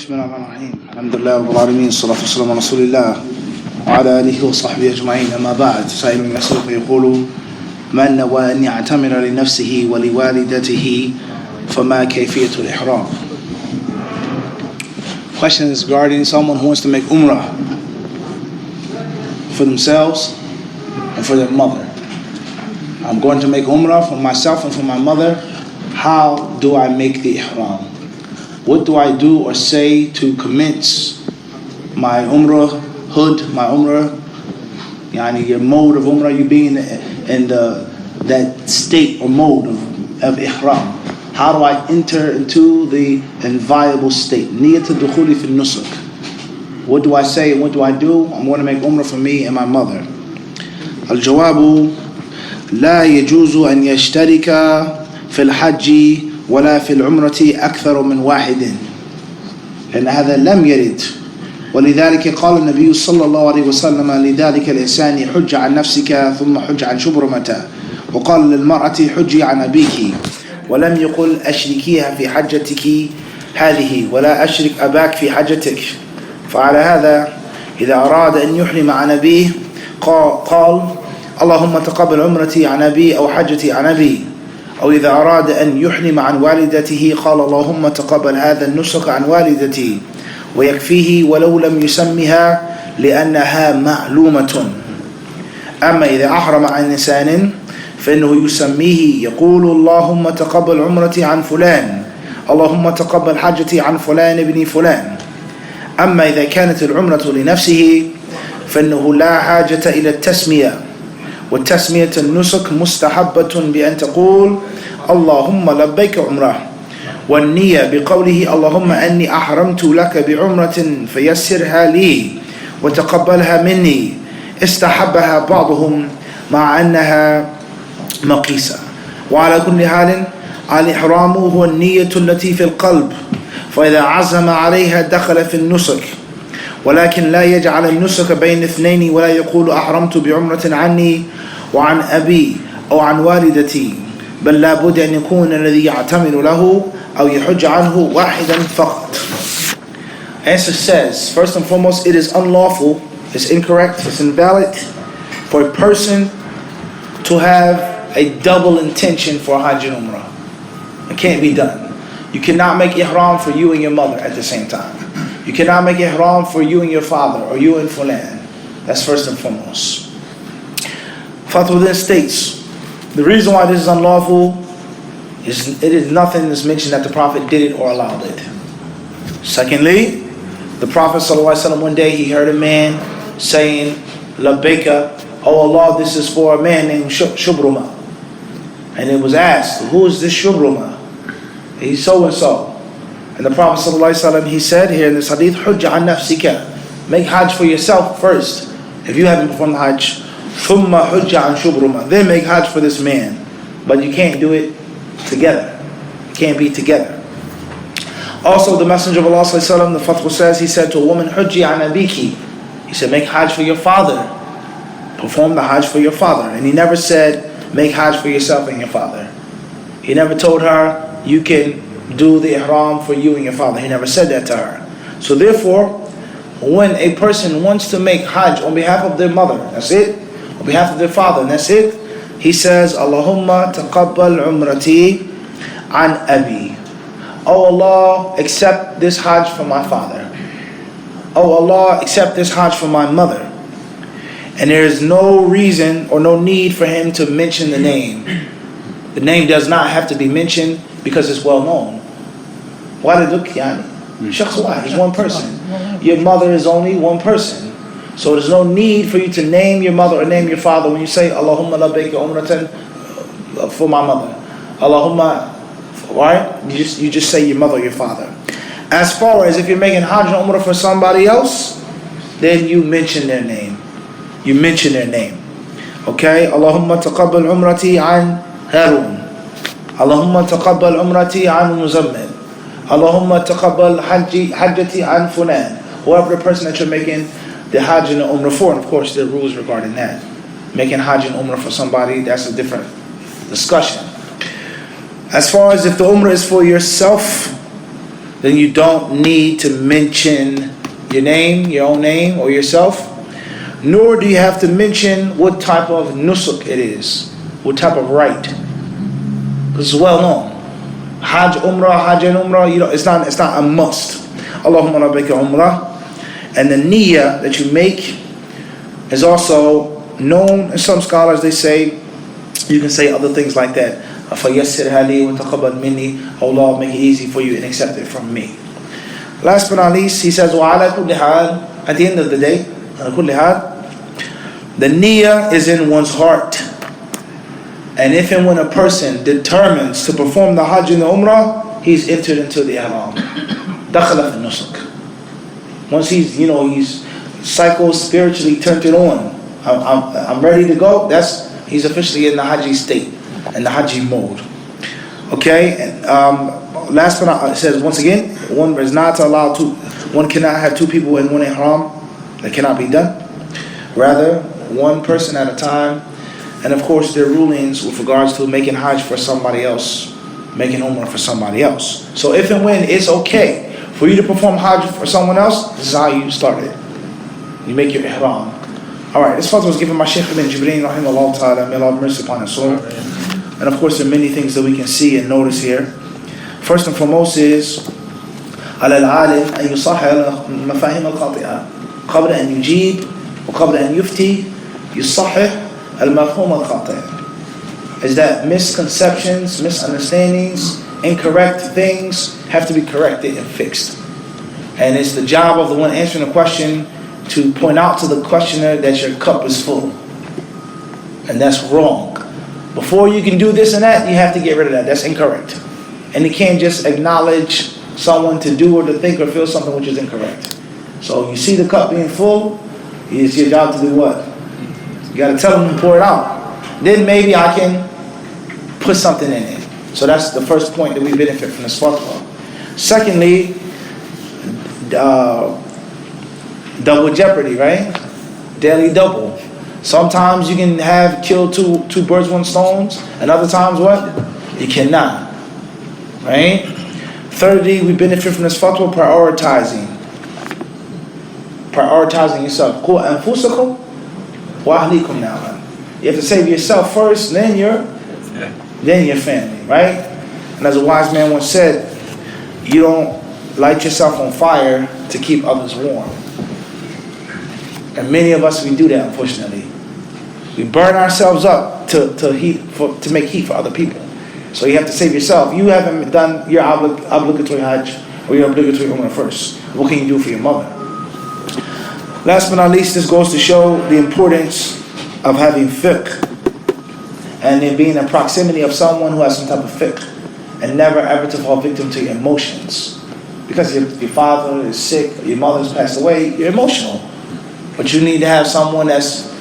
بسم الله الرحمن الرحيم الحمد لله رب العالمين الصلاة والسلام على رسول الله وعلى آله وصحبه أجمعين أما بعد سائل يسأل فيقول من نوى أن يعتمر لنفسه ولوالدته فما كيفية الإحرام. Question is regarding someone who wants to make Umrah for themselves and for their mother. I'm going to make Umrah for myself and for my mother. How do I make the Ihram? What do I do or say to commence my Umrah, my Umrah, yani your mode of Umrah, you being in that state or mode of Ihram. How do I enter into the inviolable state? Niyat al-dukhuli fi nusuk. What do I say and what do I do? I'm going to make Umrah for me and my mother. Al-jawabu لا يجوز أن يشترك في الحج ولا في العمرة أكثر من واحد لأن هذا لم يرد ولذلك قال النبي صلى الله عليه وسلم لذلك الإنسان حج عن نفسك ثم حج عن شبرمة وقال للمرأة حجي عن أبيك ولم يقل أشركيها في حجتك هذه ولا أشرك أباك في حجتك. فعلى هذا إذا أراد أن يحرم عن أبيه قال اللهم تقبل عمرتي عن أبي أو حجتي عن أبي، أو إذا أراد أن يحرم عن والدته قال اللهم تقبل هذا النسك عن والدتي، ويكفيه ولو لم يسمها لأنها معلومة. أما إذا أحرم عن إنسان فإنه يسميه يقول اللهم تقبل عمرتي عن فلان، اللهم تقبل حجتي عن فلان ابن فلان. أما إذا كانت العمرة لنفسه فإنه لا حاجة إلى التسمية، والتسمية النسك مستحبة بأن تقول اللهم لبيك عمره، والنية بقوله اللهم أني أحرمت لك بعمرة فيسرها لي وتقبلها مني. استحبها بعضهم مع أنها مقيسة. وعلى كل حال الإحرام هو النية التي في القلب، فإذا عزم عليها دخل في النسك، ولكن لا يجعل النسك بين اثنين ولا يقول أحرمت بعمرة عني وعن أبي أو عن والدتي، بل لا بد أن يكون الذي يعتمر له أو يحج عنه واحدا فقط. Answer says, first and foremost, it is unlawful, it's incorrect, it's invalid for a person to have a double intention for Hajj and Umrah. It can't be done. You cannot make Ihram for you and your mother at the same time. You cannot make Ihram for you and your father or you and Fulan. That's first and foremost. Fatwa then states, the reason why this is unlawful is it is nothing that's mentioned that the Prophet did it or allowed it. Secondly, the Prophet ﷺ one day he heard a man saying, Labbaika, oh Allah, this is for a man named Shubruma. And it was asked, who is this Shubruma? He's so and so. And the Prophet ﷺ, he said here in this hadith, Hujja an nafsika, make Hajj for yourself first, if you haven't performed Hajj. Thumma hujja an shubruma, then make Hajj for this man. But you can't do it together. You can't be together. Also, the Messenger of Allah ﷺ, the fatwa says, he said to a woman, Hujji an abiki. He said, make Hajj for your father. Perform the Hajj for your father. And he never said, make Hajj for yourself and your father. He never told her, you can do the ihram for you and your father. He never said that to her. So therefore, when a person wants to make Hajj on behalf of their mother, that's it, on behalf of their father, and that's it, he says, Allahumma taqabbal umrati an abi. Oh Allah, accept this Hajj for my father. Oh Allah, accept this Hajj for my mother. And there is no reason or no need for him to mention the name. The name does not have to be mentioned because it's well known. Why did look yani? Shaykh, why? He's one person. Your mother is only one person. So there's no need for you to name your mother or name your father when you say Allahumma labbaika umratan for my mother. Allahumma, right? You just say your mother or your father. As far as if you're making Hajj and Umrah for somebody else, then you mention their name. You mention their name. Okay? Allahumma taqabbal umrati an Harun. Allahumma taqabbal umrati an Muzammil. Allahumma taqabbal hajjati an Fulan. Whoever the person that you're making the Hajj and the Umrah for, and of course there are rules regarding that. Making Hajj and Umrah for somebody, that's a different discussion. As far as if the Umrah is for yourself, then you don't need to mention your name, your own name, or yourself. Nor do you have to mention what type of nusuk it is, what type of rite. This is well known. Hajj, Hajj and Umrah, it's not a must. Allahumma rabbika Umrah. And the niyyah that you make is also known. And some scholars, they say, you can say other things like that. فَيَسِّرْهَا لِي وَتَقَبَّلْ مِنِّي. Oh Lord, make it easy for you and accept it from me. Last but not least, he says, وَعَلَى كُلِّ حَالٍ. At the end of the day, عَلَى كُلِّ حَالٍ, the niyyah is in one's heart. And if and when a person determines to perform the Hajj and the Umrah, he's entered into the Ihram. دَخَلَ فِي النُّسُك. Once he's psycho-spiritually turned it on, I'm ready to go, he's officially in the Hajji state, in the Hajji mode. Okay, and last but not, it says once again, one is not allowed to, one cannot have two people in one ihram. That cannot be done. Rather, one person at a time. And of course, there are rulings with regards to making Hajj for somebody else, making Umrah for somebody else. So if and when it's okay for you to perform Hajj for someone else, this is how you start it. You make your ihram. Alright, this fatwa was given by Shaykh Jibrin, rahimahullah ta'ala, may Allah have mercy upon his soul. And of course, there are many things that we can see and notice here. First and foremost is على العالم أن يصحح المفاهيم الخاطئة قبل أن يجيب وقبل أن يفتي يصحح المفهوم الخاطئ. Is that misconceptions, misunderstandings, incorrect things have to be corrected and fixed. And it's the job of the one answering the question to point out to the questioner that your cup is full. And that's wrong. Before you can do this and that, you have to get rid of that. That's incorrect. And you can't just acknowledge someone to do or to think or feel something which is incorrect. So you see the cup being full, it's your job to do what? You got to tell them to pour it out. Then maybe I can put something in it. So that's the first point that we benefit from this fatwa. Secondly, double jeopardy, right? Daily double. Sometimes you can kill two birds, one stone, and other times what? You cannot. Right? Thirdly, we benefit from this fatwa prioritizing. Prioritizing yourself. قُوا أَنفُسَكُمْ وَأَهْلِيكُمْ نَارًا. You have to save yourself first, then your family, right? And as a wise man once said, you don't light yourself on fire to keep others warm. And many of us, we do that, unfortunately. We burn ourselves up to make heat for other people. So you have to save yourself. You haven't done your obligatory Hajj or your obligatory Umrah first. What can you do for your mother? Last but not least, this goes to show the importance of having fiqh and then being in proximity of someone who has some type of fiqh, and never ever to fall victim to your emotions. Because your father is sick, or your mother's passed away, you're emotional. But you need to have someone that's